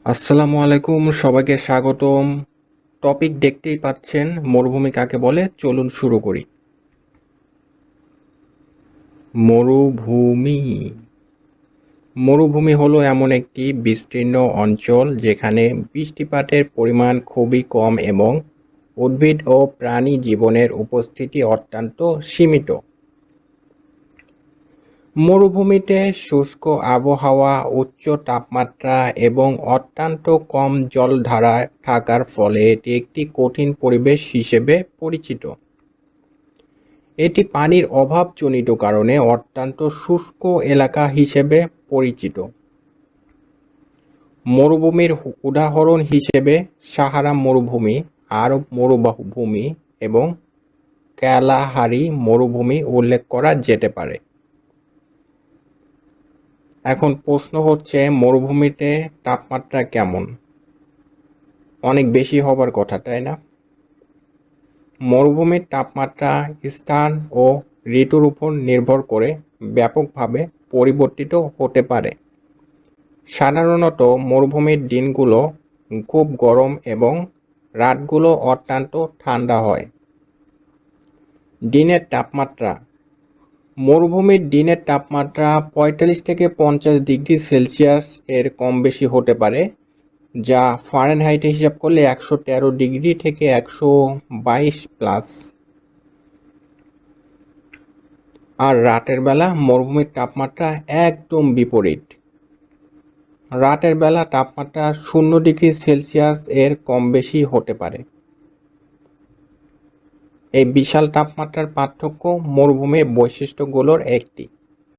আসসালামু আলাইকুম, সবাইকে স্বাগতম। টপিক দেখতেই পাচ্ছেন, মরুভূমি কাকে বলে। চলুন শুরু করি। মরুভূমি মরুভূমি হলো এমন একটি বিস্তীর্ণ অঞ্চল যেখানে বৃষ্টিপাতের পরিমাণ খুবই কম এবং উদ্ভিদ ও প্রাণী জীবনের উপস্থিতি অত্যন্ত সীমিত। মরুভূমিতে শুষ্ক আবহাওয়া, উচ্চ তাপমাত্রা এবং অত্যন্ত কম জলধারা থাকার ফলে এটি একটি কঠিন পরিবেশ হিসেবে পরিচিত। এটি পানির অভাবজনিত কারণে অত্যন্ত শুষ্ক এলাকা হিসেবে পরিচিত। মরুভূমির উদাহরণ হিসেবে সাহারা মরুভূমি, আরব মরুভূমি এবং কালাহারি মরুভূমি উল্লেখ করা যেতে পারে। এখন প্রশ্ন হচ্ছে, মরুভূমিতে তাপমাত্রা কেমন? অনেক বেশি হবার কথা, তাই না? মরুভূমির তাপমাত্রা স্থান ও ঋতুর উপর নির্ভর করে ব্যাপকভাবে পরিবর্তিত হতে পারে। সাধারণত মরুভূমির দিনগুলো খুব গরম এবং রাতগুলো অত্যন্ত ঠান্ডা হয়। দিনের তাপমাত্রা: মরুভূমির দিনের তাপমাত্রা ৪৫ থেকে ৫০ ডিগ্রি সেলসিয়াস এর কম বেশি হতে পারে, যা ফারেনহাইটে হিসাব করলে ১১৩ ডিগ্রি থেকে ১২২ প্লাস। আর রাতের বেলা মরুভূমির তাপমাত্রা একদম বিপরীত। রাতের বেলা তাপমাত্রা ০ ডিগ্রি সেলসিয়াস এর কম বেশি হতে পারে। এই বিশাল তাপমাত্রার পার্থক্য মরুভূমির বৈশিষ্ট্যগুলোর একটি।